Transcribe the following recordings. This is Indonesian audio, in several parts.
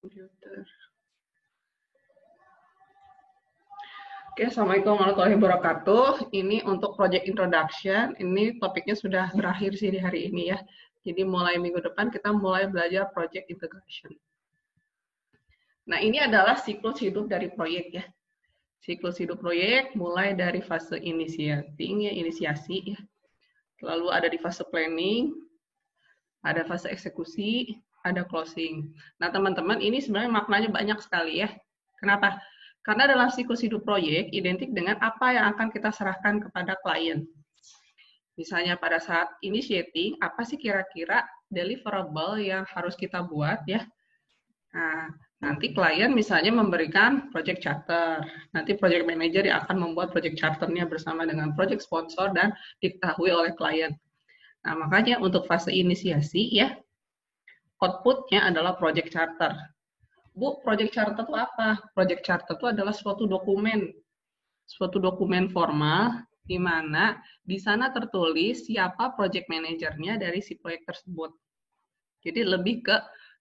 Komputer. Oke, Assalamualaikum warahmatullahi wabarakatuh. Ini untuk project introduction. Ini topiknya sudah berakhir sih di hari ini ya. Jadi mulai minggu depan kita mulai belajar project integration. Nah, ini adalah siklus hidup dari proyek ya. Siklus hidup proyek mulai dari fase inisiasi ya. Lalu ada di fase planning, ada fase eksekusi, ada closing. Nah, teman-teman, ini sebenarnya maknanya banyak sekali ya. Kenapa? Karena dalam siklus hidup proyek identik dengan apa yang akan kita serahkan kepada klien. Misalnya pada saat initiating, apa sih kira-kira deliverable yang harus kita buat ya? Nah, nanti klien misalnya memberikan project charter. Nanti project manager yang akan membuat project charternya bersama dengan project sponsor dan diketahui oleh klien. Nah, makanya untuk fase inisiasi ya, outputnya adalah project charter. Bu, project charter itu apa? Project charter itu adalah suatu dokumen formal di mana di sana tertulis siapa project manajernya dari si proyek tersebut. Jadi lebih ke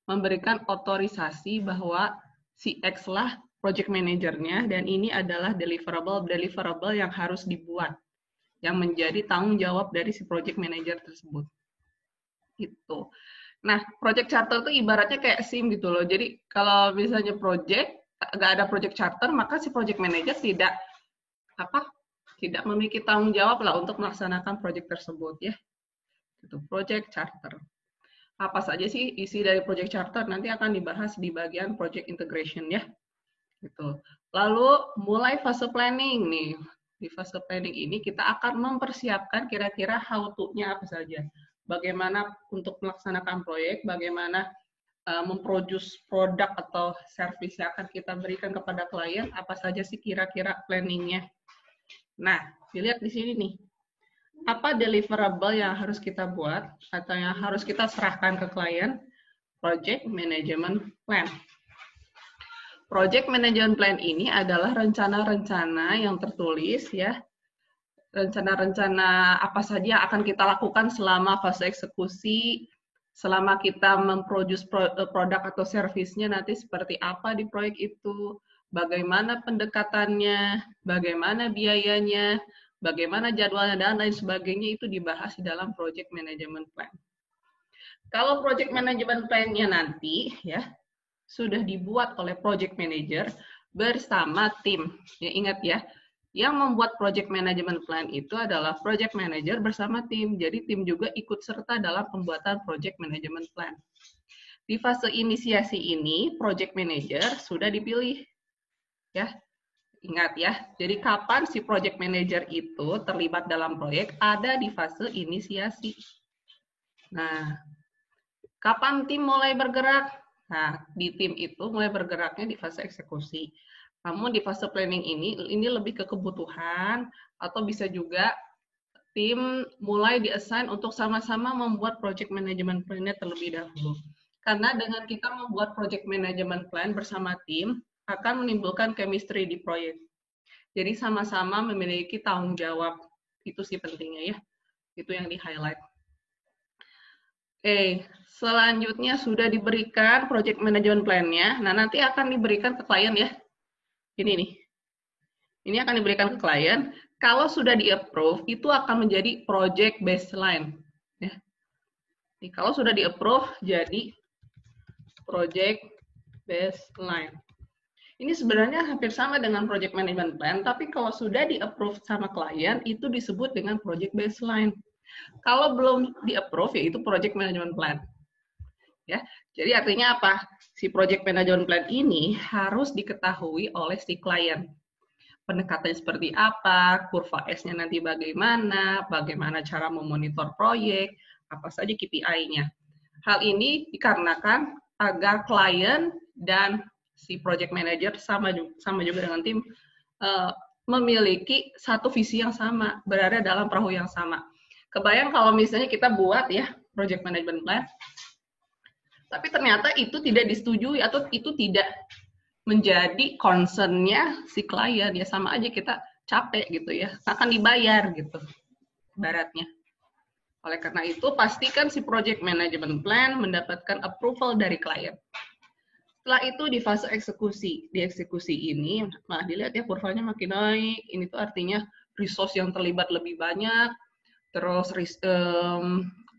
memberikan otorisasi bahwa si X lah project manajernya dan ini adalah deliverable yang harus dibuat yang menjadi tanggung jawab dari si project manager tersebut. Itu. Nah, project charter itu ibaratnya kayak SIM gitu loh. Jadi kalau misalnya project nggak ada project charter, maka si project manager tidak memiliki tanggung jawab lah untuk melaksanakan project tersebut ya. Itu project charter. Apa saja sih isi dari project charter nanti akan dibahas di bagian project integration ya. Gitu. Lalu mulai fase planning nih. Di fase planning ini kita akan mempersiapkan kira-kira how to-nya apa saja. Bagaimana untuk melaksanakan proyek, bagaimana memproduce produk atau service yang akan kita berikan kepada klien, apa saja sih kira-kira planningnya. Nah, dilihat di sini nih. Apa deliverable yang harus kita buat atau yang harus kita serahkan ke klien? Project Management Plan. Project Management Plan ini adalah rencana-rencana yang tertulis ya, rencana-rencana apa saja yang akan kita lakukan selama fase eksekusi, selama kita memproduce produk atau servisnya nanti seperti apa di proyek itu, bagaimana pendekatannya, bagaimana biayanya, bagaimana jadwalnya, dan lain sebagainya itu dibahas di dalam Project Management Plan. Kalau Project Management Plan-nya nanti ya sudah dibuat oleh Project Manager bersama tim. Ya, ingat ya, yang membuat Project Management Plan itu adalah Project Manager bersama tim. Jadi tim juga ikut serta dalam pembuatan Project Management Plan. Di fase inisiasi ini, Project Manager sudah dipilih. Ya, ingat ya. Jadi kapan si Project Manager itu terlibat dalam proyek ada di fase inisiasi. Nah, kapan tim mulai bergerak? Nah, di tim itu mulai bergeraknya di fase eksekusi. Namun di fase planning ini lebih ke kebutuhan atau bisa juga tim mulai diassign untuk sama-sama membuat project management plan-nya terlebih dahulu. Karena dengan kita membuat project management plan bersama tim akan menimbulkan chemistry di proyek. Jadi sama-sama memiliki tanggung jawab. Itu sih pentingnya ya. Itu yang di-highlight. Oke, selanjutnya sudah diberikan project management plan-nya. Nah, nanti akan diberikan ke klien ya. Ini nih. Ini akan diberikan ke klien. Kalau sudah di-approve, itu akan menjadi project baseline. Ya. Nih, kalau sudah di-approve, jadi project baseline. Ini sebenarnya hampir sama dengan project management plan, tapi kalau sudah di-approve sama klien, itu disebut dengan project baseline. Kalau belum di-approve, yaitu project management plan. Ya, jadi artinya apa? Si project management plan ini harus diketahui oleh si klien. Pendekatannya seperti apa, kurva S-nya nanti bagaimana, bagaimana cara memonitor proyek, apa saja KPI-nya. Hal ini dikarenakan agar klien dan si project manager sama juga dengan tim memiliki satu visi yang sama, berada dalam perahu yang sama. Kebayang kalau misalnya kita buat ya project management plan, tapi ternyata itu tidak disetujui atau itu tidak menjadi concern-nya si klien, ya sama aja kita capek gitu ya, akan dibayar gitu ibaratnya. Oleh karena itu pastikan si project management plan mendapatkan approval dari klien. Setelah itu di fase eksekusi. Di eksekusi ini, nah dilihat ya kurvanya makin naik. Ini tuh artinya resource yang terlibat lebih banyak, terus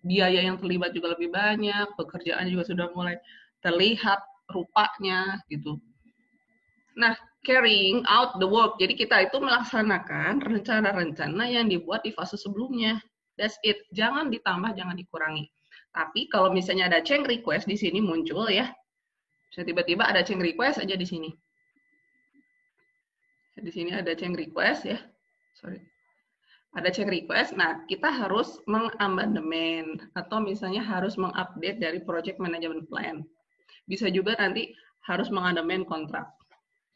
biaya yang terlibat juga lebih banyak, pekerjaan juga sudah mulai terlihat rupanya gitu. Nah, carrying out the work. Jadi kita itu melaksanakan rencana-rencana yang dibuat di fase sebelumnya. That's it. Jangan ditambah, jangan dikurangi. Tapi kalau misalnya ada change request di sini muncul ya, bisa tiba-tiba ada change request aja di sini. Di sini ada change request ya. Sorry. Ada change request. Nah, kita harus mengamandemen atau misalnya harus mengupdate dari project management plan. Bisa juga nanti harus mengamandemen kontrak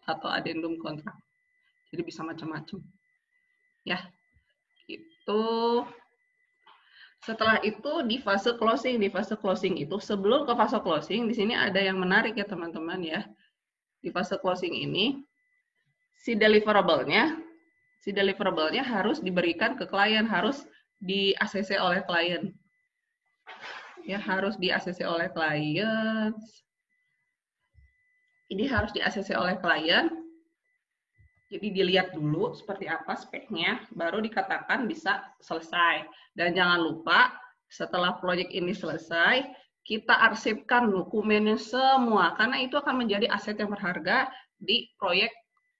atau addendum kontrak. Jadi bisa macam-macam. Ya. Itu setelah itu di fase closing. Di fase closing itu sebelum ke fase closing, di sini ada yang menarik ya teman-teman ya. Di fase closing ini si deliverable-nya harus diberikan ke klien, harus di-ACC oleh klien. Ya, harus di-ACC oleh klien. Ini harus di-ACC oleh klien. Jadi dilihat dulu seperti apa speknya, baru dikatakan bisa selesai. Dan jangan lupa, setelah proyek ini selesai, kita arsipkan dokumennya semua, karena itu akan menjadi aset yang berharga di proyek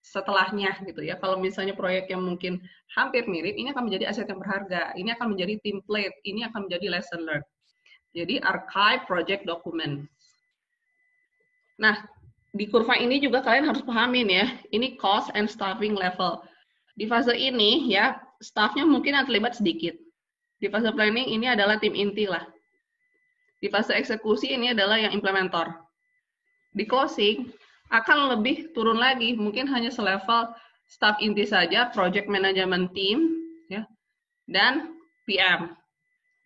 setelahnya gitu ya. Kalau misalnya proyek yang mungkin hampir mirip, ini akan menjadi aset yang berharga. Ini akan menjadi template, ini akan menjadi lesson learned. Jadi archive project document. Nah, di kurva ini juga kalian harus pahamin ya, ini cost and staffing level. Di fase ini ya, staffnya mungkin yang terlibat sedikit. Di fase planning ini adalah tim inti lah. Di fase eksekusi ini adalah yang implementor. Di closing akan lebih turun lagi, mungkin hanya selevel staff inti saja, project management team, ya, dan PM.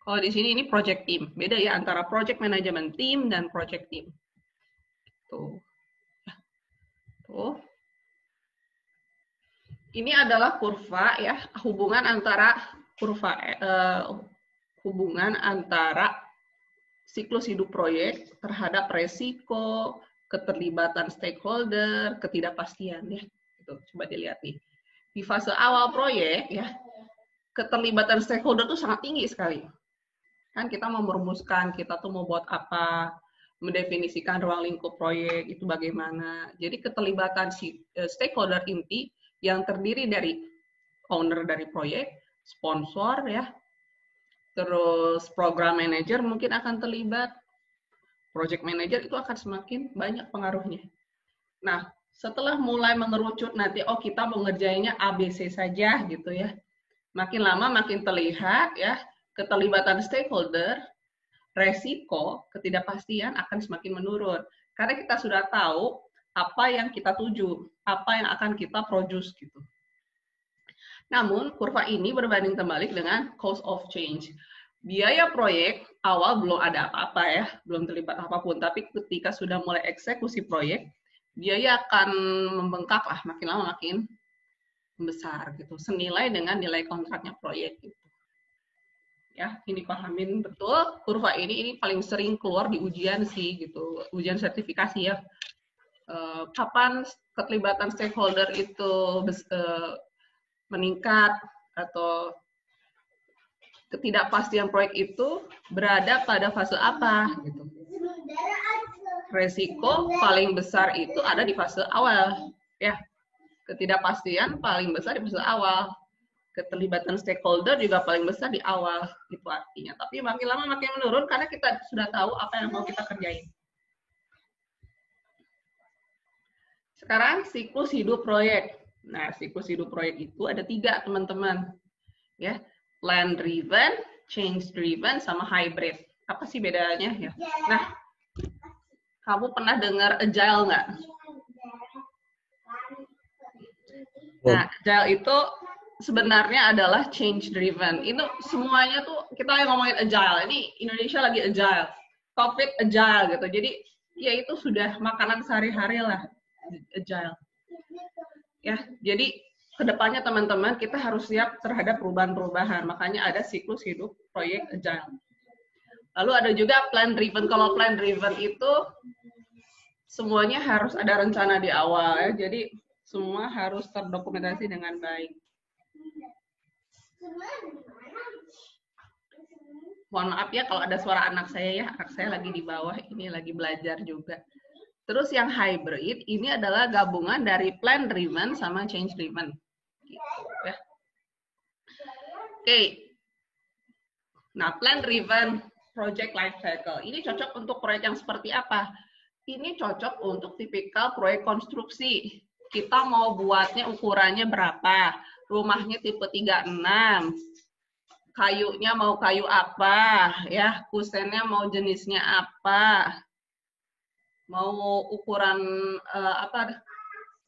Kalau di sini ini project team, beda ya antara project management team dan project team. Tuh. Tuh. Ini adalah kurva ya, hubungan antara siklus hidup proyek terhadap resiko, keterlibatan stakeholder, ketidakpastian ya. Itu coba dilihat nih. Di fase awal proyek ya, keterlibatan stakeholder tuh sangat tinggi sekali. Kan kita mau merumuskan, kita tuh mau buat apa, mendefinisikan ruang lingkup proyek itu bagaimana. Jadi keterlibatan stakeholder inti yang terdiri dari owner dari proyek, sponsor ya, terus program manager mungkin akan terlibat, project manager itu akan semakin banyak pengaruhnya. Nah, setelah mulai mengerucut nanti, oh kita mau ngerjainnya ABC saja gitu ya. Makin lama makin terlihat ya, keterlibatan stakeholder, resiko, ketidakpastian akan semakin menurun. Karena kita sudah tahu apa yang kita tuju, apa yang akan kita produce gitu. Namun, kurva ini berbanding terbalik dengan cost of change. Biaya proyek awal belum ada apa-apa ya, belum terlibat apapun, tapi ketika sudah mulai eksekusi proyek, biaya akan membengkak lah, makin lama makin besar gitu, senilai dengan nilai kontraknya proyek gitu. Ya, ini pahamin betul. Kurva ini paling sering keluar di ujian sih gitu, ujian sertifikasi ya. Kapan keterlibatan stakeholder itu meningkat atau ketidakpastian proyek itu berada pada fase apa gitu. Resiko paling besar itu ada di fase awal ya. Ketidakpastian paling besar di fase awal. Keterlibatan stakeholder juga paling besar di awal, itu artinya. Tapi makin lama makin menurun karena kita sudah tahu apa yang mau kita kerjain. Sekarang siklus hidup proyek. Nah, siklus hidup proyek itu ada 3 teman-teman. Ya, plan driven, change driven, sama hybrid. Apa sih bedanya ya? Nah, kamu pernah dengar agile nggak? Nah, agile itu sebenarnya adalah change driven. Itu semuanya tuh kita yang ngomongin agile. Ini Indonesia lagi agile. COVID agile gitu. Jadi ya itu sudah makanan sehari-hari lah agile. Ya, jadi kedepannya teman-teman kita harus siap terhadap perubahan-perubahan. Makanya ada siklus hidup proyek agile. Lalu ada juga plan driven. Kalau plan driven itu semuanya harus ada rencana di awal ya. Jadi semua harus terdokumentasi dengan baik. Mohon maaf ya kalau ada suara anak saya ya, anak saya lagi di bawah, ini lagi belajar juga. Terus yang hybrid ini adalah gabungan dari plan driven sama change driven. Gitu, ya. Oke. Nah, plan driven project life cycle ini cocok untuk proyek yang seperti apa? Ini cocok untuk tipikal proyek konstruksi. Kita mau buatnya ukurannya berapa? Rumahnya tipe 36. Kayunya mau kayu apa? Ya, kusennya mau jenisnya apa? Mau ukuran apa?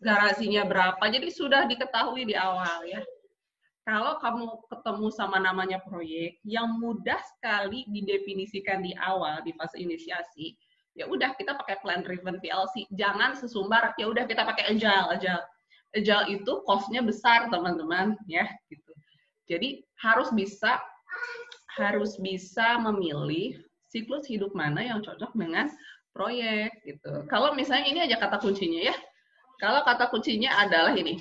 Garasinya berapa? Jadi sudah diketahui di awal ya. Kalau kamu ketemu sama namanya proyek yang mudah sekali didefinisikan di awal di fase inisiasi, ya udah kita pakai plan driven PLC. Jangan sesumbar ya udah kita pakai agile. Agile itu cost-nya besar teman-teman ya gitu. Jadi harus bisa memilih siklus hidup mana yang cocok dengan proyek gitu. Kalau misalnya ini aja kata kuncinya ya. Kalau kata kuncinya adalah ini.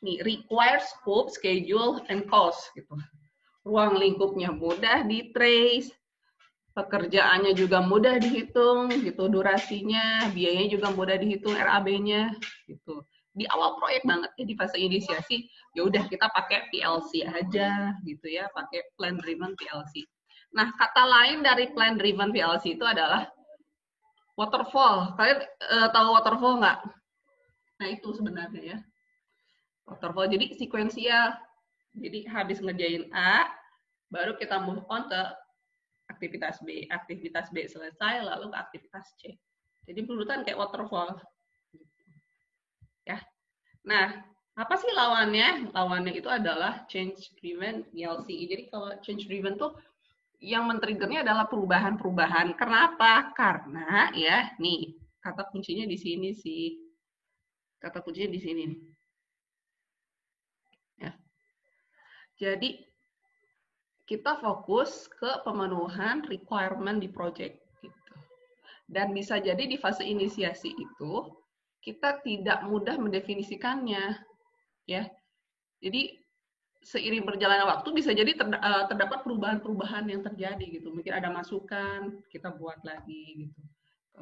Nih, require scope, schedule, and cost gitu. Ruang lingkupnya mudah di-trace, pekerjaannya juga mudah dihitung gitu, durasinya, biayanya juga mudah dihitung, RAB-nya gitu. Di awal proyek banget ya di fase inisiasi, ya udah kita pakai PLC aja gitu ya, pakai plan driven PLC. Nah, kata lain dari plan driven PLC itu adalah waterfall. Kalian tahu waterfall nggak? Nah, itu sebenarnya ya. Waterfall jadi sekuensial. Jadi habis ngerjain A, baru kita move on ke aktivitas B. Aktivitas B selesai, lalu ke aktivitas C. Jadi berurutan kayak waterfall. Ya. Nah, apa sih lawannya? Lawannya itu adalah change driven PLC. Jadi kalau change driven tuh yang men-triggernya adalah perubahan-perubahan. Kenapa? Karena ya, nih, kata kuncinya di sini sih. Kata kuncinya di sini nih. Ya. Jadi kita fokus ke pemenuhan requirement di project gitu. Dan bisa jadi di fase inisiasi itu kita tidak mudah mendefinisikannya ya. Jadi seiring berjalannya waktu bisa jadi terdapat perubahan-perubahan yang terjadi gitu. Mungkin ada masukan, kita buat lagi gitu.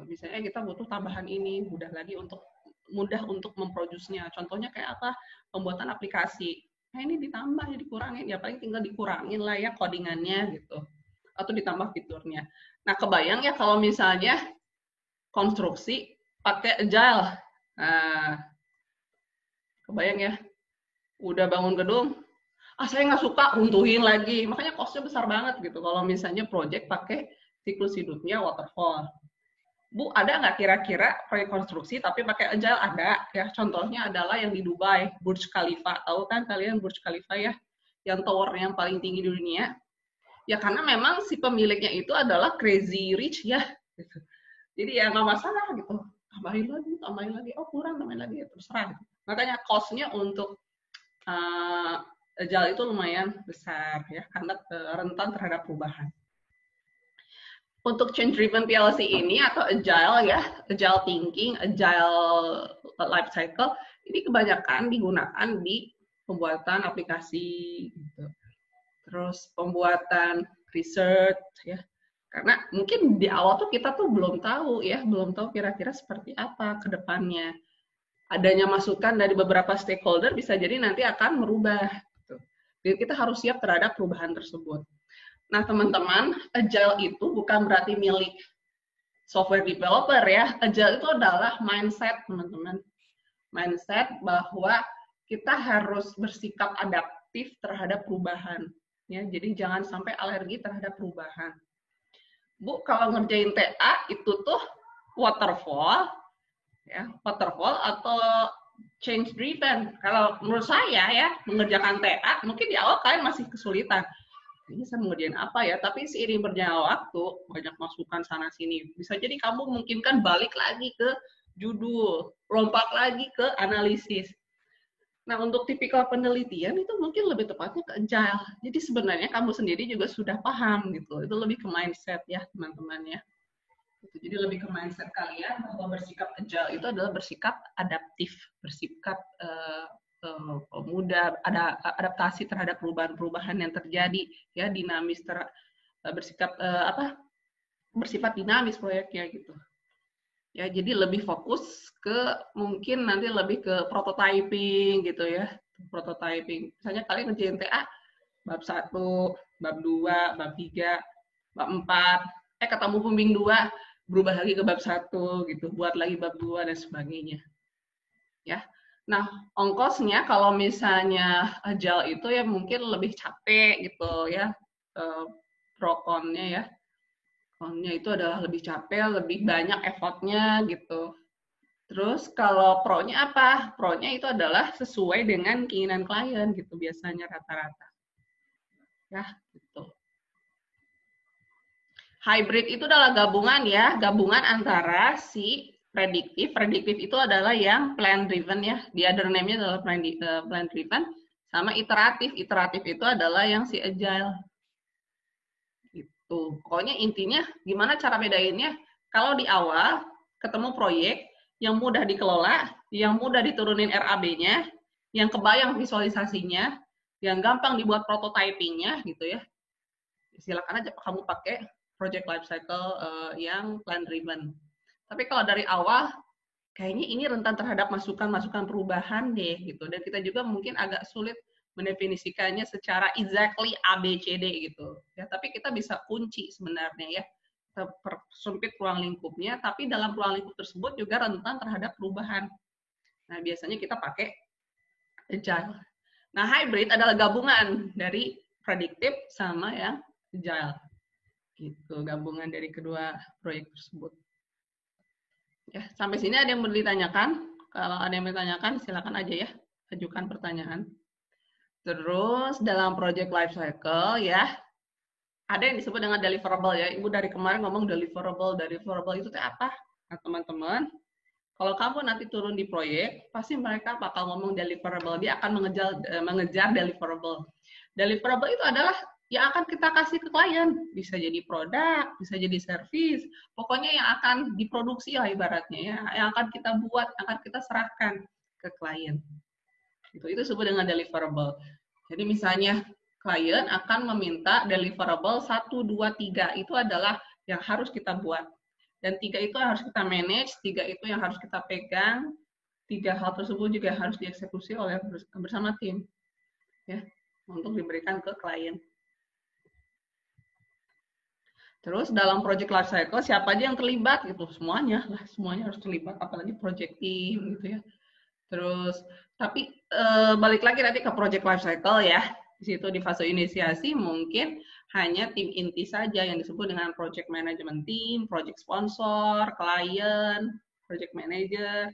Misalnya kita butuh tambahan ini, mudah untuk memproduksinya. Contohnya kayak apa? Pembuatan aplikasi. Nah ini ditambah, ya dikurangin, ya paling tinggal dikurangin lah ya codingannya gitu. Atau ditambah fiturnya. Nah kebayang ya kalau misalnya konstruksi pakai agile. Nah, kebayang ya, udah bangun gedung, saya nggak suka, runtuhin lagi. Makanya cost-nya besar banget gitu. Kalau misalnya project pakai siklus hidupnya waterfall. Bu, ada nggak kira-kira proyek konstruksi tapi pakai agile? Ada ya. Contohnya adalah yang di Dubai, Burj Khalifa. Tahu kan kalian Burj Khalifa ya? Yang towernya yang paling tinggi di dunia. Ya karena memang si pemiliknya itu adalah crazy rich ya. Gitu. Jadi ya nggak masalah gitu. Tambahin lagi. Oh kurang, tambahin lagi. Ya, terserah. Makanya cost-nya untuk agile itu lumayan besar ya karena rentan terhadap perubahan. Untuk change driven PLC ini atau agile ya, agile thinking, agile life cycle, ini kebanyakan digunakan di pembuatan aplikasi gitu. Terus pembuatan research ya. Karena mungkin di awal tuh kita tuh belum tahu ya, belum tahu kira-kira seperti apa ke depannya. Adanya masukan dari beberapa stakeholder bisa jadi nanti akan merubah gitu. Jadi kita harus siap terhadap perubahan tersebut. Nah, teman-teman, agile itu bukan berarti milik software developer ya. Agile itu adalah mindset, teman-teman. Mindset bahwa kita harus bersikap adaptif terhadap perubahan. Ya, jadi jangan sampai alergi terhadap perubahan. Bu, kalau ngerjain TA itu tuh waterfall, ya, waterfall atau change driven. Kalau menurut saya ya, mengerjakan TA, mungkin di awal kalian masih kesulitan. Ini saya mengerjain apa ya, tapi seiring berjalannya waktu banyak masukan sana sini, bisa jadi kamu mungkin kan balik lagi ke judul, lompat lagi ke analisis. Nah untuk tipikal penelitian itu mungkin lebih tepatnya ke agile. Jadi sebenarnya kamu sendiri juga sudah paham gitu, itu lebih ke mindset ya teman-teman ya. Jadi lebih ke mindset kalian bahwa bersikap agile itu adalah bersikap adaptif, bersikap mudah, ada adaptasi terhadap perubahan-perubahan yang terjadi, ya dinamis, bersikap bersifat dinamis proyeknya gitu. Ya, jadi lebih fokus ke mungkin nanti lebih ke prototyping gitu ya. Prototyping. Misalnya kalian ngerjain TA bab 1, bab 2, bab 3, bab 4, ketemu pembimbing 2, berubah lagi ke bab 1 gitu, buat lagi bab 2 dan sebagainya. Ya. Nah, ongkosnya kalau misalnya agile itu ya mungkin lebih capek gitu ya. Pro konnya ya. Konnya itu adalah lebih capek, lebih banyak effortnya gitu. Terus kalau pro-nya apa? Pro-nya itu adalah sesuai dengan keinginan klien gitu biasanya rata-rata. Ya, gitu. Hybrid itu adalah gabungan ya, gabungan antara si prediktif. Prediktif itu adalah yang plan driven ya. The other name-nya adalah plan driven sama iteratif. Iteratif itu adalah yang si agile. Gitu. Pokoknya intinya gimana cara bedainnya? Kalau di awal ketemu proyek yang mudah dikelola, yang mudah diturunin RAB-nya, yang kebayang visualisasinya, yang gampang dibuat prototyping-nya gitu ya. Silakan aja kamu pakai project life cycle yang plan driven. Tapi kalau dari awal kayaknya ini rentan terhadap masukan-masukan perubahan deh gitu. Dan kita juga mungkin agak sulit mendefinisikannya secara exactly A, B, C, D gitu. Ya, tapi kita bisa kunci sebenarnya ya. Kita persempit ruang lingkupnya, tapi dalam ruang lingkup tersebut juga rentan terhadap perubahan. Nah, biasanya kita pakai agile. Nah, hybrid adalah gabungan dari prediktif sama yang agile. Gitu, gabungan dari kedua proyek tersebut. Ya, sampai sini ada yang mau ditanyakan? Kalau ada yang mau ditanyakan, silakan aja ya, ajukan pertanyaan. Terus dalam project life cycle ya, ada yang disebut dengan deliverable ya. Ibu dari kemarin ngomong deliverable. Deliverable itu apa? Nah, teman-teman, kalau kamu nanti turun di proyek, pasti mereka bakal ngomong deliverable. Dia akan mengejar deliverable. Deliverable itu adalah yang akan kita kasih ke klien. Bisa jadi produk, bisa jadi service. Pokoknya yang akan diproduksi lah ibaratnya ya. Yang akan kita buat, akan kita serahkan ke klien. Itu disebut dengan deliverable. Jadi misalnya klien akan meminta deliverable 1, 2, 3. Itu adalah yang harus kita buat. Dan 3 itu harus kita manage, 3 itu yang harus kita pegang, 3 hal tersebut juga harus dieksekusi oleh bersama tim. Ya, untuk diberikan ke klien. Terus dalam project life cycle siapa aja yang terlibat gitu, semuanya lah, semuanya harus terlibat, apalagi project team gitu ya. Terus tapi balik lagi nanti ke project life cycle ya. Di situ di fase inisiasi mungkin hanya tim inti saja yang disebut dengan project management team, project sponsor, klien, project manager.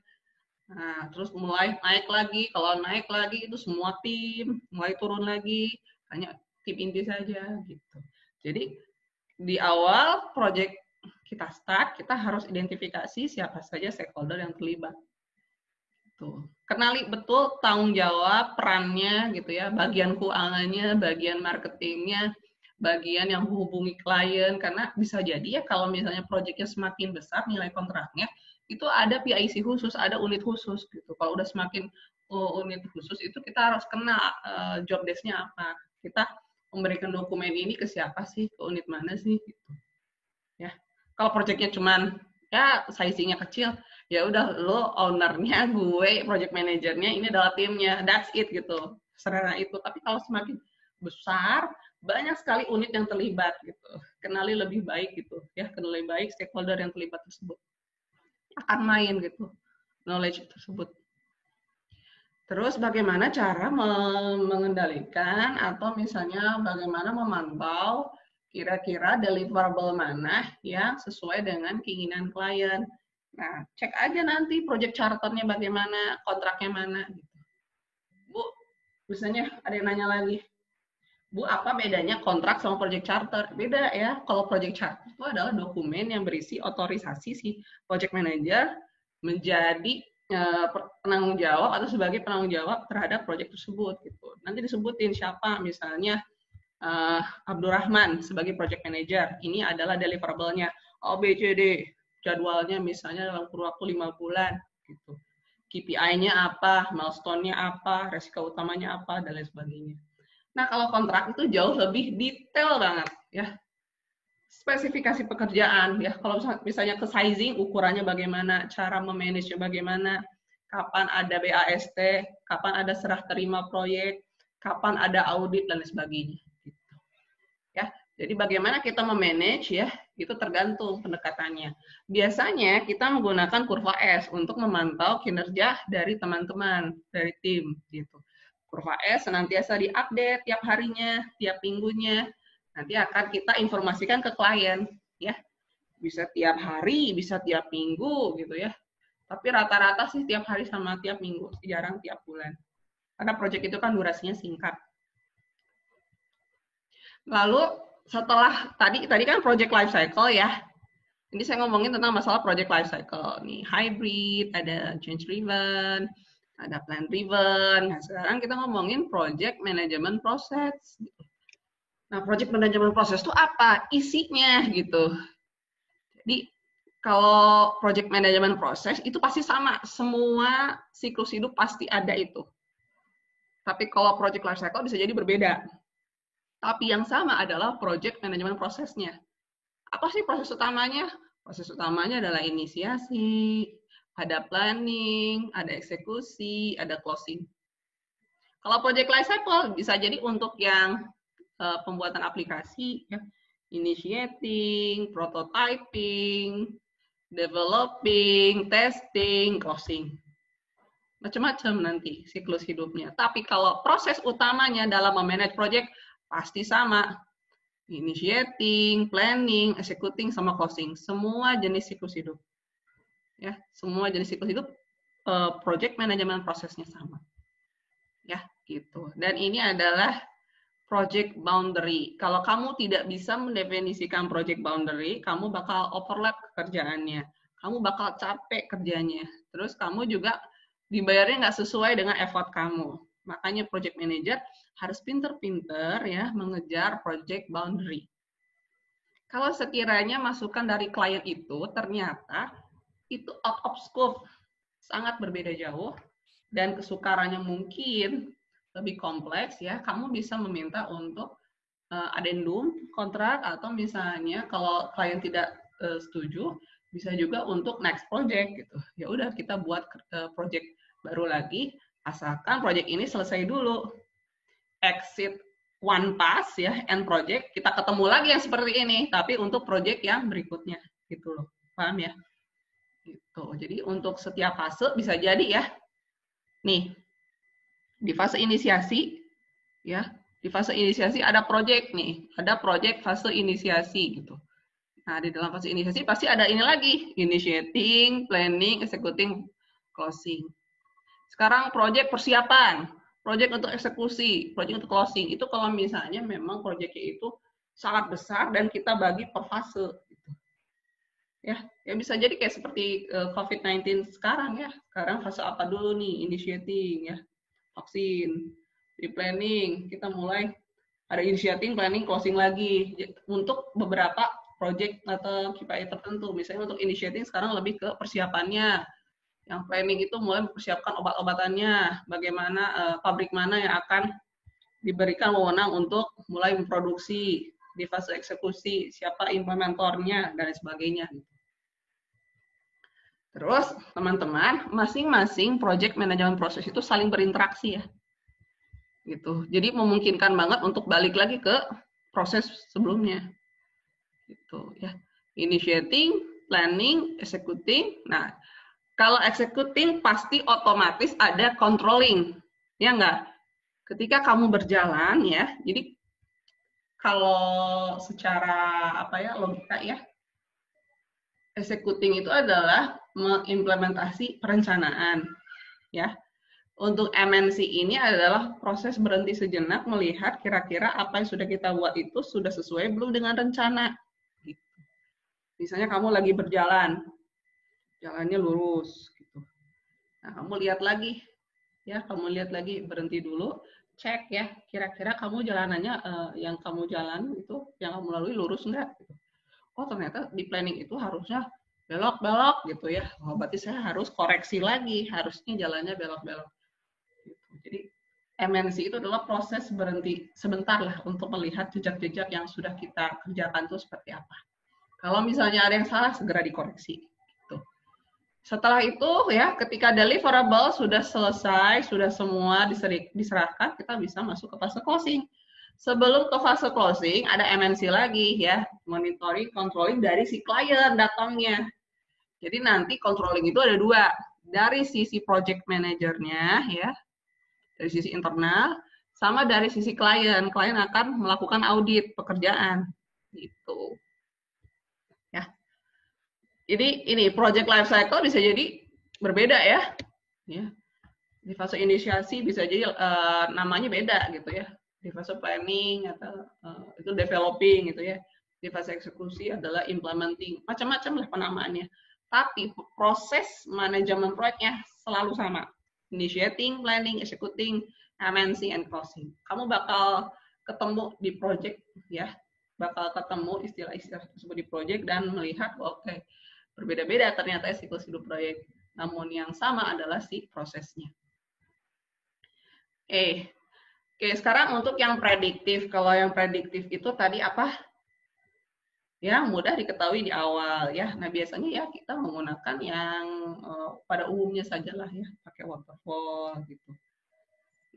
Nah, terus mulai naik lagi, kalau naik lagi itu semua tim, mulai turun lagi, hanya tim inti saja gitu. Jadi di awal project kita start, kita harus identifikasi siapa saja stakeholder yang terlibat. Tuh. Kenali betul tanggung jawab, perannya gitu ya, bagian keuangannya, bagian marketingnya, bagian yang menghubungi klien, karena bisa jadi ya kalau misalnya proyeknya semakin besar nilai kontraknya, itu ada PIC khusus, ada unit khusus gitu. Kalau udah semakin unit khusus itu kita harus kenal job desk-nya apa. Kita memberikan dokumen ini ke siapa sih, ke unit mana sih gitu. Ya. Kalau proyeknya cuman ya sizing-nya kecil, ya udah lo ownernya, gue project manajernya, ini adalah timnya, that's it gitu, sederhana itu. Tapi kalau semakin besar, banyak sekali unit yang terlibat gitu, kenali lebih baik gitu ya, kenali baik stakeholder yang terlibat tersebut, akan main gitu knowledge tersebut. Terus bagaimana cara mengendalikan atau misalnya bagaimana memantau kira-kira deliverable mana yang sesuai dengan keinginan klien. Nah, cek aja nanti project charternya bagaimana, kontraknya mana. Gitu. Bu, misalnya ada yang nanya lagi, Bu, apa bedanya kontrak sama project charter? Beda ya, kalau project charter itu adalah dokumen yang berisi otorisasi si project manager menjadi penanggung jawab atau sebagai penanggung jawab terhadap proyek tersebut gitu. Nanti disebutin siapa, misalnya Abdurrahman sebagai project manager. Ini adalah deliverable-nya A, B, C, D. jadwalnya misalnya dalam kurun waktu 5 bulan gitu. KPI-nya apa, milestone-nya apa, resiko utamanya apa, dan lain sebagainya. Nah, kalau kontrak itu jauh lebih detail banget ya. Spesifikasi pekerjaan ya. Kalau misalnya ke sizing, ukurannya bagaimana, cara memanage-nya bagaimana, kapan ada BAST, kapan ada serah terima proyek, kapan ada audit dan lain sebagainya. Gitu. Ya. Jadi bagaimana kita memanage ya, itu tergantung pendekatannya. Biasanya kita menggunakan kurva S untuk memantau kinerja dari teman-teman, dari tim gitu. Kurva S senantiasa diupdate tiap harinya, tiap minggunya. Nanti akan kita informasikan ke klien ya. Bisa tiap hari, bisa tiap minggu gitu ya. Tapi rata-rata sih tiap hari sama tiap minggu, jarang tiap bulan. Karena proyek itu kan durasinya singkat. Lalu setelah tadi kan project life cycle ya. Ini saya ngomongin tentang masalah project life cycle. Nih, hybrid, ada change driven, ada plan driven. Nah, sekarang kita ngomongin project management process. Nah, project management process itu apa? Isinya gitu. Jadi, kalau project management process itu pasti sama. Semua siklus hidup pasti ada itu. Tapi kalau project life cycle bisa jadi berbeda. Tapi yang sama adalah project management prosesnya. Apa sih proses utamanya? Proses utamanya adalah inisiasi, ada planning, ada eksekusi, ada closing. Kalau project life cycle bisa jadi untuk yang pembuatan aplikasi, ya, initiating, prototyping, developing, testing, closing. Macam-macam nanti siklus hidupnya. Tapi kalau proses utamanya dalam memanage project pasti sama. Initiating, planning, executing, sama closing. Semua jenis siklus hidup. Ya, semua jenis siklus hidup project management prosesnya sama. Ya, gitu. Dan ini adalah project boundary. Kalau kamu tidak bisa mendefinisikan project boundary, kamu bakal overlap kerjaannya. Kamu bakal capek kerjanya. Terus kamu juga dibayarnya nggak sesuai dengan effort kamu. Makanya project manager harus pinter-pinter ya mengejar project boundary. Kalau sekiranya masukan dari klien itu ternyata itu out of scope, sangat berbeda jauh, dan kesukarannya mungkin lebih kompleks ya, kamu bisa meminta untuk addendum kontrak, atau misalnya kalau klien tidak setuju, bisa juga untuk next project gitu. Ya udah, kita buat project baru lagi, asalkan project ini selesai dulu. Exit one pass ya, end project, kita ketemu lagi yang seperti ini, tapi untuk project yang berikutnya gitu loh. Paham ya? Gitu. Jadi untuk setiap fase bisa jadi ya. Nih, di fase inisiasi ya, di fase inisiasi ada project nih, ada project fase inisiasi gitu. Nah, di dalam fase inisiasi pasti ada ini lagi, initiating, planning, executing, closing. Sekarang project persiapan, project untuk eksekusi, project untuk closing. Itu kalau misalnya memang projectnya itu sangat besar dan kita bagi per fase. Gitu. Ya bisa jadi kayak seperti COVID-19 sekarang ya. Sekarang fase apa dulu nih? Initiating ya, vaksin, di planning, kita mulai ada initiating, planning, closing lagi untuk beberapa project atau KPI tertentu. Misalnya untuk initiating sekarang lebih ke persiapannya. Yang planning itu mulai mempersiapkan obat-obatannya, bagaimana pabrik mana yang akan diberikan wewenang untuk mulai memproduksi, di fase eksekusi, siapa implementornya, dan sebagainya. Terus, teman-teman, masing-masing project management proses itu saling berinteraksi ya. Gitu. Jadi memungkinkan banget untuk balik lagi ke proses sebelumnya. Gitu ya. Initiating, planning, executing. Nah, kalau executing pasti otomatis ada controlling, ya enggak? Ketika kamu berjalan ya, jadi kalau secara apa ya logika ya, executing itu adalah mengimplementasi perencanaan, ya. Untuk MNC ini adalah proses berhenti sejenak melihat kira-kira apa yang sudah kita buat itu sudah sesuai belum dengan rencana. Gitu. Misalnya kamu lagi berjalan, jalannya lurus gitu. Nah, kamu lihat lagi ya, kamu lihat lagi, berhenti dulu, cek ya, kira-kira kamu jalanannya yang kamu jalan itu, yang kamu lalui lurus enggak? Oh, ternyata di planning itu harusnya belok-belok gitu ya. Oh, berarti saya harus koreksi lagi, harusnya jalannya belok-belok. Gitu. Jadi MNC itu adalah proses berhenti sebentar lah untuk melihat jejak-jejak yang sudah kita kerjakan itu seperti apa. Kalau misalnya ada yang salah, segera dikoreksi. Gitu. Setelah itu ya, ketika deliverable sudah selesai, sudah semua diserahkan, kita bisa masuk ke fase closing. Sebelum ke fase closing, ada MNC lagi ya, monitoring, controlling dari si klien datangnya. Jadi nanti controlling itu ada dua, dari sisi project manajernya ya, dari sisi internal, sama dari sisi klien. Klien akan melakukan audit pekerjaan, gitu. Ya. Jadi ini project life cycle bisa jadi berbeda ya. Ya. Di fase inisiasi bisa jadi namanya beda gitu ya. Di fase planning atau itu developing gitu ya. Di fase eksekusi adalah implementing. Macam-macam lah penamaannya. Tapi proses manajemen proyeknya selalu sama. Initiating, planning, executing, MNC, and closing. Kamu bakal ketemu di project ya. Bakal ketemu istilah-istilah tersebut di project dan melihat oke, berbeda-beda ternyata siklus hidup proyek. Namun yang sama adalah si prosesnya. Oke, sekarang untuk yang prediktif. Kalau yang prediktif itu tadi apa? Ya, mudah diketahui di awal ya. Nah, biasanya ya kita menggunakan yang pada umumnya sajalah ya, pakai waterfall gitu.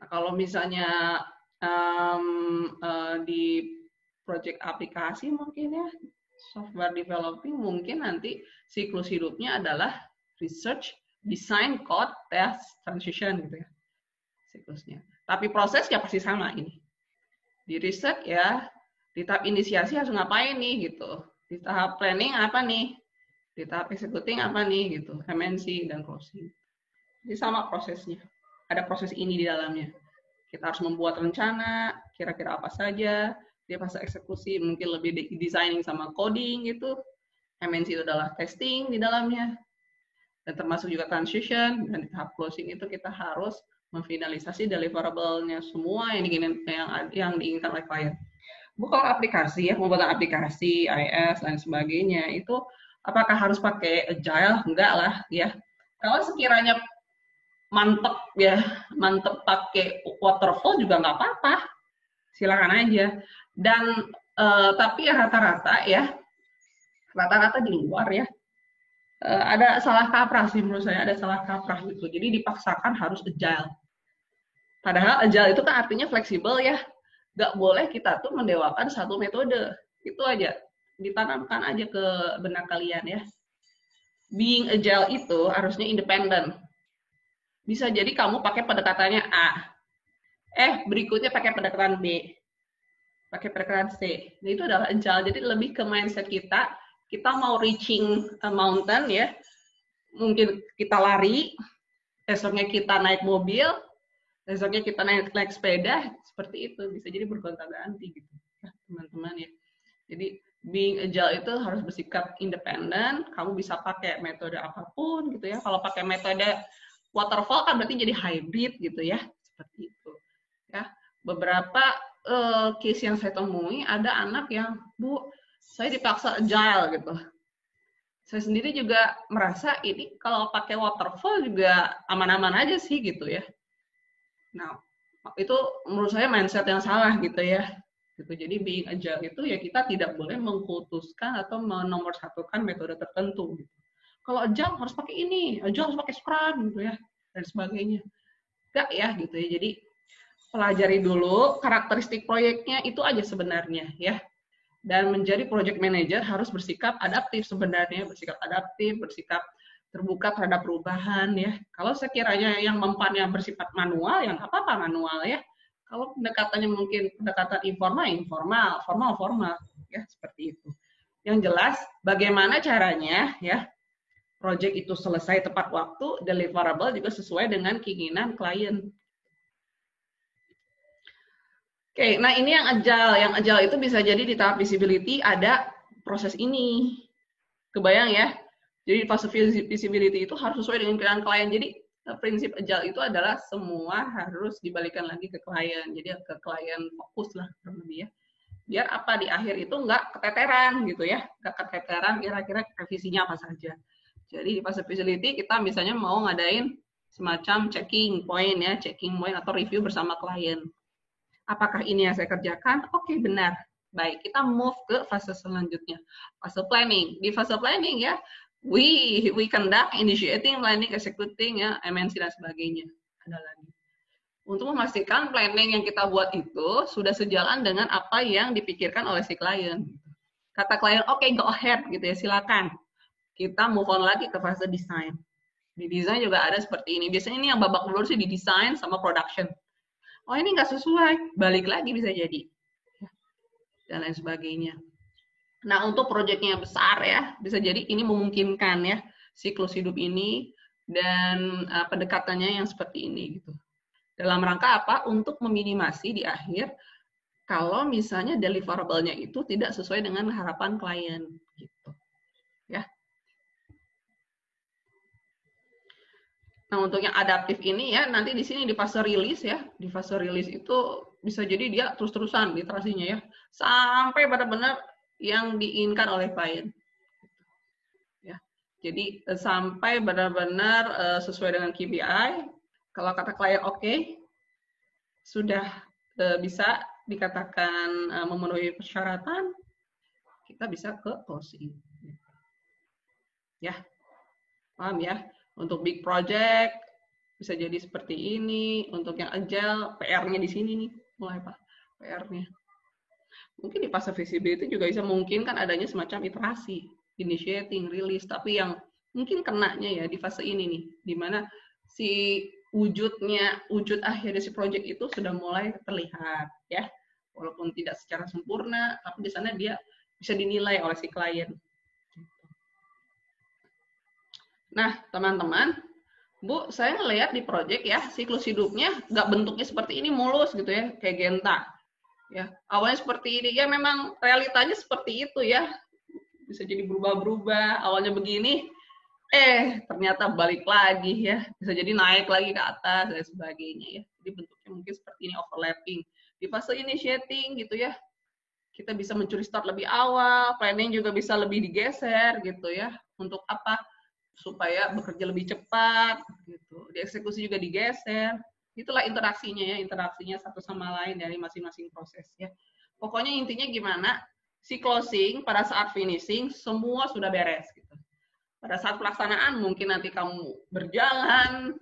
Nah, kalau misalnya di project aplikasi mungkin ya, software developing mungkin nanti siklus hidupnya adalah research, design, code, test, transition gitu ya siklusnya. Tapi prosesnya pasti sama ini. Di riset ya, di tahap inisiasi harus ngapain nih gitu. Di tahap planning apa nih? Di tahap executing apa nih gitu. MNC dan closing. Jadi sama prosesnya. Ada proses ini di dalamnya. Kita harus membuat rencana, kira-kira apa saja. Di fase eksekusi mungkin lebih designing sama coding gitu. MNC itu adalah testing di dalamnya. Dan termasuk juga transition. Dan di tahap closing itu kita harus memfinalisasi deliverable-nya semua yang diinginkan oleh klien. Bukan aplikasi ya, pembuatan aplikasi, IS dan sebagainya itu apakah harus pakai agile? Enggak lah ya. Kalau sekiranya mantep ya, mantep pakai waterfall juga nggak apa-apa, silakan aja. Dan tapi rata-rata ya, rata-rata di luar ya, ada salah kaprah sih menurut saya, ada salah kaprah gitu. Jadi dipaksakan harus agile. Padahal agile itu kan artinya fleksibel ya. Nggak boleh kita tuh mendewakan satu metode. Itu aja. Ditanamkan aja ke benak kalian ya. Being agile itu harusnya independen. Bisa jadi kamu pakai pendekatannya A. Berikutnya pakai pendekatan B. Pakai pendekatan C. Nah, itu adalah agile. Jadi lebih ke mindset kita. Kita mau reaching a mountain ya. Mungkin kita lari. Esoknya kita naik mobil. Besoknya kita naik sepeda, seperti itu. Bisa jadi bergonta-ganti gitu. Ya, teman-teman ya. Jadi, being agile itu harus bersikap independen. Kamu bisa pakai metode apapun gitu ya. Kalau pakai metode waterfall kan berarti jadi hybrid gitu ya. Seperti itu. Ya. Beberapa case yang saya temui, ada anak yang, Bu, saya dipaksa agile gitu. Saya sendiri juga merasa ini kalau pakai waterfall juga aman-aman aja sih gitu ya. Nah, itu menurut saya mindset yang salah gitu ya. Gitu. Jadi being agile itu ya kita tidak boleh mengkultuskan atau menomorsatukan metode tertentu. Gitu. Kalau agile harus pakai ini, agile harus pakai Scrum gitu ya, dan sebagainya. Enggak ya gitu ya. Jadi pelajari dulu karakteristik proyeknya itu aja sebenarnya ya. Dan menjadi project manager harus bersikap adaptif sebenarnya, bersikap adaptif, bersikap terbuka terhadap perubahan ya. Kalau sekiranya yang mempannya bersifat manual, yang apa-apa manual ya. Kalau pendekatannya mungkin pendekatan informal, formal ya seperti itu. Yang jelas bagaimana caranya ya project itu selesai tepat waktu, deliverable juga sesuai dengan keinginan klien. Oke, nah ini yang agile. Yang agile itu bisa jadi di tahap visibility ada proses ini. Kebayang ya? Jadi fase visibility itu harus sesuai dengan keinginan klien. Jadi prinsip agile itu adalah semua harus dibalikan lagi ke klien. Jadi ke klien fokus lah kurang lebih ya. Biar apa di akhir itu nggak keteteran gitu ya, nggak keteteran kira-kira revisinya apa saja. Jadi di fase feasibility kita misalnya mau ngadain semacam checking point ya, checking point atau review bersama klien. Apakah ini yang saya kerjakan? Oke, benar. Baik, kita move ke fase selanjutnya. Fase planning. Di fase planning ya, we conduct initiating, planning, executing ya, MNC dan sebagainya. Ada lagi. Untuk memastikan planning yang kita buat itu sudah sejalan dengan apa yang dipikirkan oleh si klien. Kata klien, oke, go ahead gitu ya, silakan. Kita move on lagi ke fase desain. Di desain juga ada seperti ini. Biasanya ini yang babak belur sih di desain sama production. Oh ini nggak sesuai, balik lagi bisa jadi. Dan lain sebagainya. Nah untuk proyeknya besar ya, bisa jadi ini memungkinkan ya, siklus hidup ini dan pendekatannya yang seperti ini gitu. Dalam rangka apa? Untuk meminimasi di akhir kalau misalnya deliverable-nya itu tidak sesuai dengan harapan klien gitu. Ya. Nah, untuk yang adaptif ini ya nanti di sini di fase rilis ya. Di fase rilis itu bisa jadi dia terus-terusan literasinya ya sampai benar-benar yang diinginkan oleh klien. Ya. Jadi sampai benar-benar sesuai dengan KPI. Kalau kata klien oke, sudah bisa dikatakan memenuhi persyaratan, kita bisa ke closing. Ya, paham ya? Untuk big project bisa jadi seperti ini. Untuk yang agile, PR-nya di sini nih, mulai Pak, PR-nya. Mungkin di fase visibility juga bisa memungkinkan adanya semacam iterasi, initiating, release, tapi yang mungkin kenanya ya di fase ini nih, di mana si wujud akhir dari si project itu sudah mulai terlihat ya, walaupun tidak secara sempurna, tapi di sana dia bisa dinilai oleh si klien. Nah teman-teman, Bu, saya ngelihat di project ya siklus hidupnya nggak bentuknya seperti ini mulus gitu ya, kayak Genta. Ya, awalnya seperti ini ya, memang realitanya seperti itu ya, bisa jadi berubah-berubah. Awalnya begini, ternyata balik lagi ya, bisa jadi naik lagi ke atas dan sebagainya ya. Jadi bentuknya mungkin seperti ini, overlapping. Di fase initiating gitu ya, kita bisa mencuri start lebih awal, planning juga bisa lebih digeser gitu ya. Untuk apa? Supaya bekerja lebih cepat gitu. Di eksekusi juga digeser. Itulah interaksinya ya, interaksinya satu sama lain dari masing-masing proses ya. Pokoknya intinya gimana? Si closing pada saat finishing semua sudah beres gitu. Pada saat pelaksanaan mungkin nanti kamu berjalan,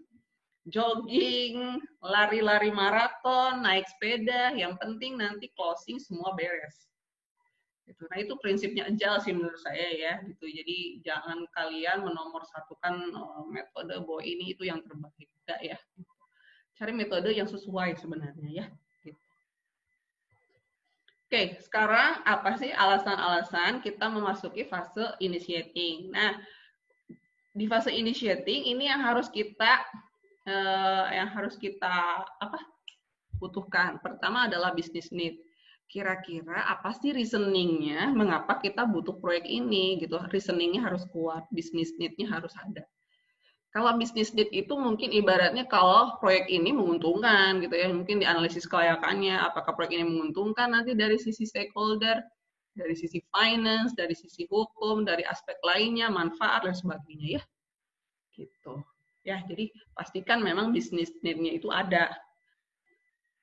jogging, lari-lari maraton, naik sepeda, yang penting nanti closing semua beres. Gitu. Nah itu prinsipnya agile sih menurut saya ya. Gitu. Jadi jangan kalian menomorsatukan metode bahwa ini itu yang terbaik, enggak ya. Cari metode yang sesuai sebenarnya ya. Gitu. Oke, sekarang apa sih alasan-alasan kita memasuki fase initiating? Nah, di fase initiating ini yang harus kita butuhkan. Pertama adalah business need. Kira-kira apa sih reasoningnya mengapa kita butuh proyek ini gitu. Reasoningnya harus kuat, business need-nya harus ada. Kalau business need itu mungkin ibaratnya kalau proyek ini menguntungkan gitu ya, mungkin dianalisis kelayakannya, apakah proyek ini menguntungkan nanti dari sisi stakeholder, dari sisi finance, dari sisi hukum, dari aspek lainnya, manfaat dan sebagainya ya. Gitu. Ya, jadi pastikan memang business need-nya itu ada.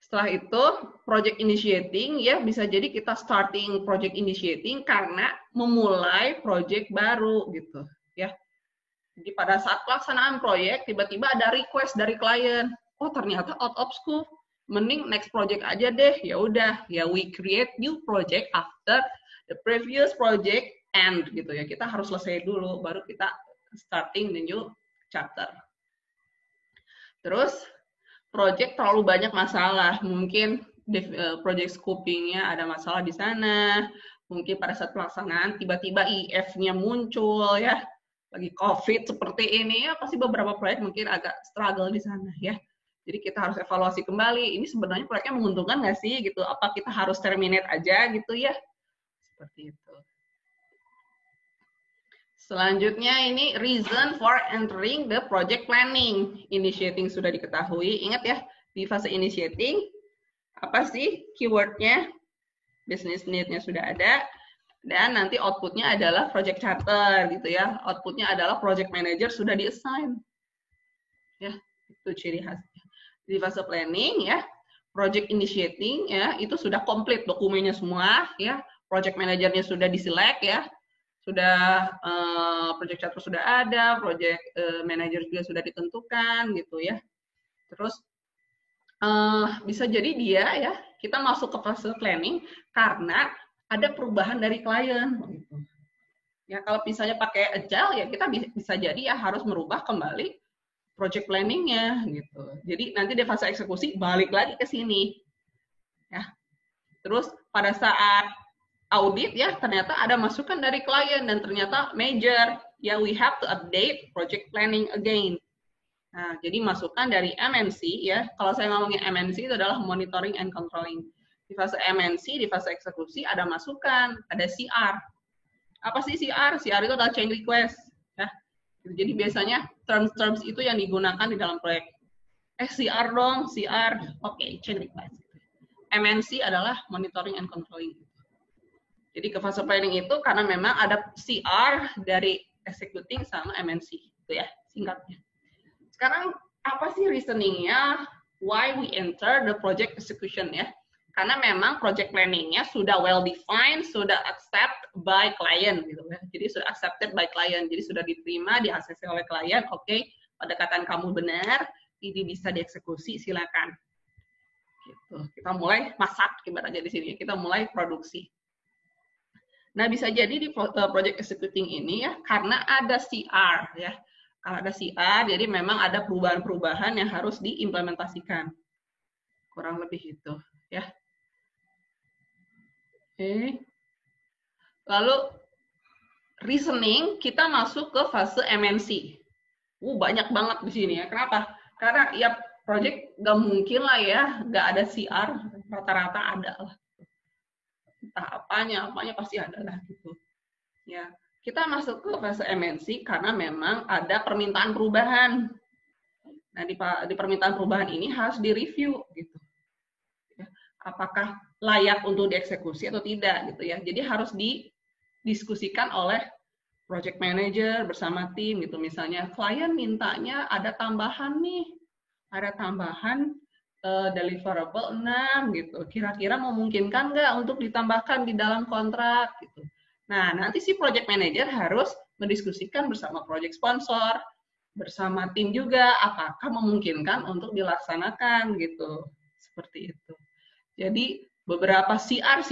Setelah itu, project initiating ya bisa jadi kita starting project initiating karena memulai project baru gitu ya. Jadi pada saat pelaksanaan proyek tiba-tiba ada request dari klien, oh ternyata out of scope, mending next project aja deh. Ya udah, ya we create new project after the previous project end gitu ya. Kita harus selesai dulu baru kita starting the new chapter. Terus project terlalu banyak masalah, mungkin project scoping-nya ada masalah di sana, mungkin pada saat pelaksanaan tiba-tiba IF-nya muncul ya, lagi COVID seperti ini ya, pasti beberapa proyek mungkin agak struggle di sana ya. Jadi kita harus evaluasi kembali, ini sebenarnya proyeknya menguntungkan nggak sih gitu, apa kita harus terminate aja gitu ya, seperti itu. Selanjutnya ini reason for entering the project planning. Initiating sudah diketahui. Ingat ya, di fase initiating, apa sih keywordnya? business need-nya sudah ada, dan nanti output-nya adalah project charter gitu ya. Output-nya adalah project manager sudah di-assign. Ya, itu ciri khasnya. Di fase planning ya, project initiating ya, itu sudah komplit dokumennya semua ya. Project manajernya sudah diselect ya. Sudah project charter sudah ada, project manager juga sudah ditentukan gitu ya. Terus bisa jadi dia ya, kita masuk ke fase planning karena ada perubahan dari klien gitu. Ya kalau misalnya pakai agile ya kita bisa jadi ya harus merubah kembali project planning-nya gitu. Jadi nanti di fase eksekusi balik lagi ke sini. Ya. Terus pada saat audit ya ternyata ada masukan dari klien dan ternyata major ya, we have to update project planning again. Nah, jadi masukan dari MNC ya. Kalau saya ngomongin MNC itu adalah monitoring and controlling. Di fase MNC, di fase eksekusi ada masukan, ada CR. Apa sih CR? CR itu adalah change request ya. Jadi biasanya terms itu yang digunakan di dalam proyek. CR dong, CR. Oke, change request. MNC adalah monitoring and controlling. Jadi ke fase planning itu karena memang ada CR dari executing sama MNC, itu ya singkatnya. Sekarang apa sih reasoningnya why we enter the project execution ya? Karena memang project planningnya sudah well defined, sudah accept by client gitu ya. Jadi sudah accepted by client, jadi sudah diterima, di-ACC oleh klien. Oke, pendekatan kamu benar, ini bisa dieksekusi, silakan. Gitu. Kita mulai masak ibaratnya di sini, kita mulai produksi. Nah, bisa jadi di project executing ini ya, karena ada CR ya. Kalau ada CR, jadi memang ada perubahan-perubahan yang harus diimplementasikan. Kurang lebih itu ya. Oke. Lalu reasoning, kita masuk ke fase MNC. Banyak banget di sini ya. Kenapa? Karena ya project nggak mungkin lah ya, nggak ada CR, rata-rata ada lah. Entah apanya pasti ada lah gitu. Ya, kita masuk ke fase MNC karena memang ada permintaan perubahan. Nah, di permintaan perubahan ini harus direview gitu. Ya, apakah layak untuk dieksekusi atau tidak gitu ya. Jadi harus didiskusikan oleh project manager bersama tim gitu. Misalnya klien mintanya ada tambahan nih, ada tambahan deliverable 6 gitu. Kira-kira memungkinkan nggak untuk ditambahkan di dalam kontrak gitu. Nah, nanti si project manager harus mendiskusikan bersama project sponsor, bersama tim juga apakah memungkinkan untuk dilaksanakan gitu. Seperti itu. Jadi beberapa CR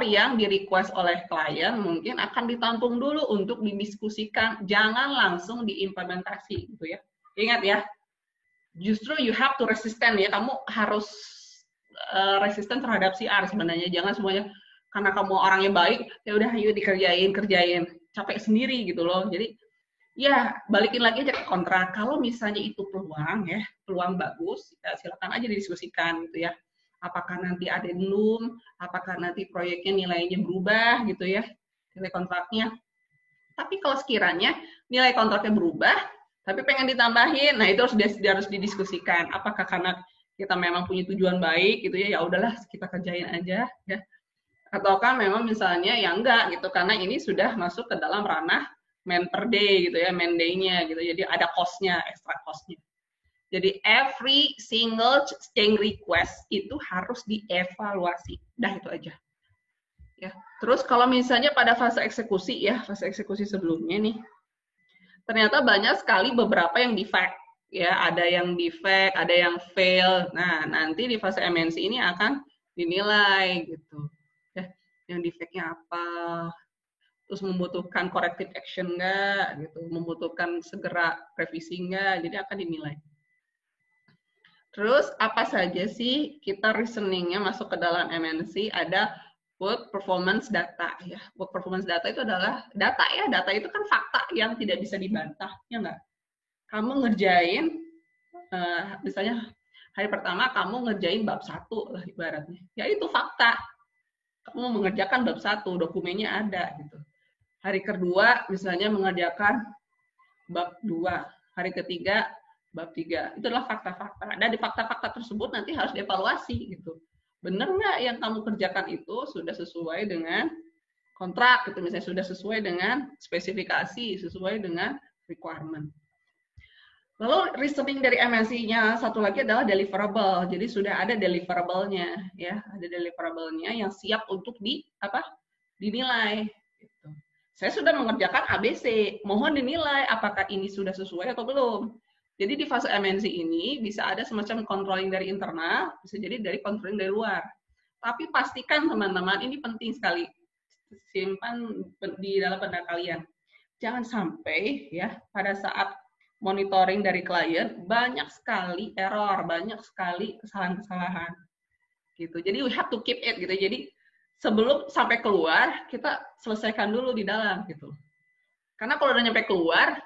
yang di-request oleh klien mungkin akan ditampung dulu untuk didiskusikan, jangan langsung diimplementasi gitu ya. Ingat ya, justru you have to resistant ya, kamu harus resisten terhadap CR sebenarnya, jangan semuanya karena kamu orangnya baik, ya udah yuk kerjain, capek sendiri gitu loh. Jadi ya balikin lagi aja ke kontrak. Kalau misalnya itu peluang ya, peluang bagus, ya silakan aja didiskusikan gitu ya. Apakah nanti ada belum, apakah nanti proyeknya nilainya berubah gitu ya, nilai kontraknya. Tapi kalau sekiranya nilai kontraknya berubah, tapi pengen ditambahin, nah itu harus didiskusikan. Apakah karena kita memang punya tujuan baik gitu ya, ya udahlah kita kerjain aja ya. Ataukah memang misalnya ya enggak gitu, karena ini sudah masuk ke dalam ranah man per day gitu ya, man day-nya gitu. Jadi ada cost-nya, extra cost-nya. Jadi every single change request itu harus dievaluasi. Dah itu aja. Ya. Terus kalau misalnya pada fase eksekusi ya, fase eksekusi sebelumnya nih, ternyata banyak sekali beberapa yang defect. Ya, ada yang defect, ada yang fail. Nah, nanti di fase MNC ini akan dinilai gitu. Ya, yang defect-nya apa? Terus membutuhkan corrective action nggak? Gitu, membutuhkan segera revisi nggak? Jadi akan dinilai. Terus apa saja sih kita reasoningnya masuk ke dalam MNC? Ada work performance data ya. Work performance data itu adalah data ya. Data itu kan fakta yang tidak bisa dibantah, ya nggak? Kamu ngerjain, misalnya hari pertama kamu ngerjain bab 1 lah ibaratnya. Ya itu fakta. Kamu mengerjakan bab 1, dokumennya ada gitu. Hari kedua misalnya mengerjakan bab 2. Hari ketiga bab 3. Itu adalah fakta-fakta. Dan di fakta-fakta tersebut nanti harus dievaluasi gitu. Bener nggak yang kamu kerjakan itu sudah sesuai dengan kontrak, gitu misalnya, sudah sesuai dengan spesifikasi, sesuai dengan requirement. Lalu reasoning dari MNC-nya satu lagi adalah deliverable. Jadi sudah ada deliverable-nya, ya, ada deliverable-nya yang siap untuk dinilai. Gitu. Saya sudah mengerjakan ABC, mohon dinilai apakah ini sudah sesuai atau belum. Jadi di fase MNC ini bisa ada semacam controlling dari internal, bisa jadi dari controlling dari luar. Tapi pastikan teman-teman, ini penting sekali, simpan di dalam benak kalian. Jangan sampai ya pada saat monitoring dari klien banyak sekali error, banyak sekali kesalahan-kesalahan gitu. Jadi we have to keep it gitu. Jadi sebelum sampai keluar kita selesaikan dulu di dalam gitu. Karena kalau udah nyampe keluar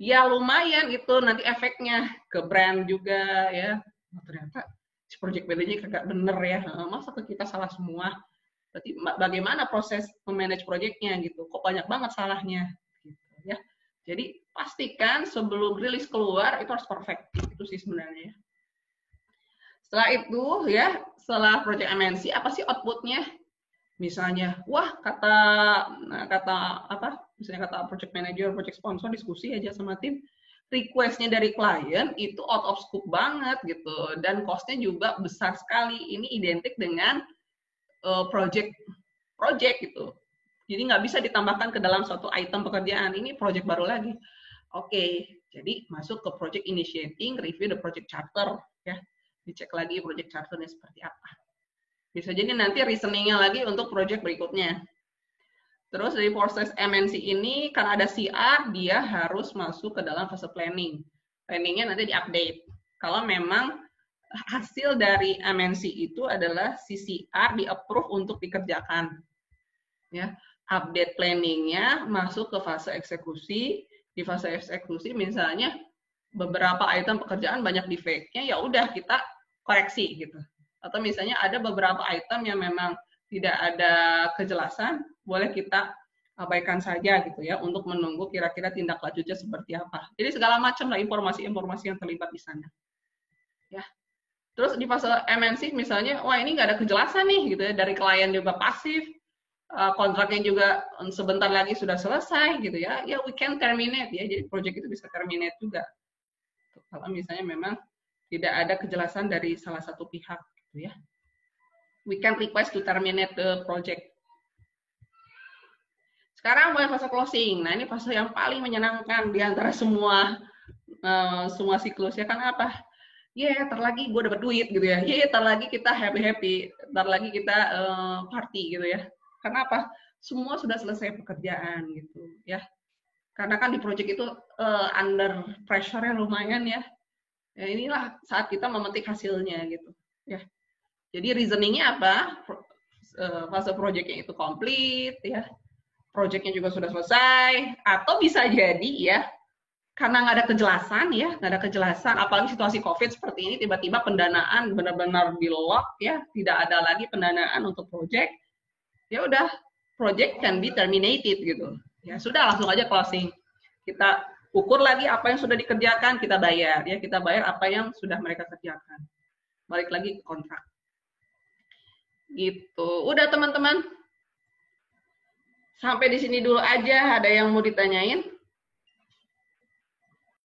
ya lumayan itu nanti efeknya ke brand juga ya. Oh, ternyata si project manajernya kagak bener ya. Masa ke kita salah semua? Berarti bagaimana proses memanage projectnya gitu? Kok banyak banget salahnya? Gitu, ya. Jadi pastikan sebelum rilis keluar itu harus perfect. Itu sih sebenarnya. Setelah itu ya, setelah project MNC apa sih outputnya? Misalnya, wah misalnya kata project manager, project sponsor diskusi aja sama tim, requestnya dari klien itu out of scope banget gitu, dan costnya juga besar sekali. Ini identik dengan project gitu. Jadi nggak bisa ditambahkan ke dalam suatu item pekerjaan. Ini project baru lagi. Oke, jadi masuk ke project initiating, review the project charter, ya. Dicek lagi project charternya seperti apa. Bisa jadi nanti reasoningnya lagi untuk project berikutnya. Terus dari proses MNC ini, karena ada CR, dia harus masuk ke dalam fase planning. Planningnya nanti diupdate. Kalau memang hasil dari MNC itu adalah CCR di-approve untuk dikerjakan. Ya, update planningnya masuk ke fase eksekusi. Di fase eksekusi misalnya beberapa item pekerjaan banyak defect-nya, ya udah kita koreksi gitu. Atau misalnya ada beberapa item yang memang tidak ada kejelasan, boleh kita abaikan saja gitu ya untuk menunggu kira-kira tindak lanjutnya seperti apa. Jadi segala macam lah informasi-informasi yang terlibat di sana. Ya. Terus di fase MNC misalnya, wah ini nggak ada kejelasan nih gitu ya, dari klien juga pasif, kontraknya juga sebentar lagi sudah selesai gitu ya, ya we can terminate ya, jadi project itu bisa terminate juga. Kalau misalnya memang tidak ada kejelasan dari salah satu pihak gitu ya. We can request to terminate the project. Sekarang mulai fase closing. Nah, ini fase yang paling menyenangkan di antara semua siklusnya kan apa? Ntar lagi gue dapat duit gitu ya. Ntar lagi kita happy, ntar lagi kita party gitu ya. Karena apa? Semua sudah selesai pekerjaan gitu ya. Karena kan di project itu under pressure-nya lumayan ya. Ya inilah saat kita memetik hasilnya gitu ya. Jadi reasoningnya apa? Fase projectnya itu komplit ya. Projectnya juga sudah selesai, atau bisa jadi ya karena nggak ada kejelasan ya, nggak ada kejelasan, apalagi situasi COVID seperti ini, tiba-tiba pendanaan benar-benar di lock ya, tidak ada lagi pendanaan untuk project, ya udah project can be terminated gitu. Ya sudah langsung aja closing. Kita ukur lagi apa yang sudah dikerjakan, kita bayar ya, kita bayar apa yang sudah mereka kerjakan. Balik lagi ke kontrak. Gitu. Udah teman-teman. Sampai di sini dulu aja, ada yang mau ditanyain?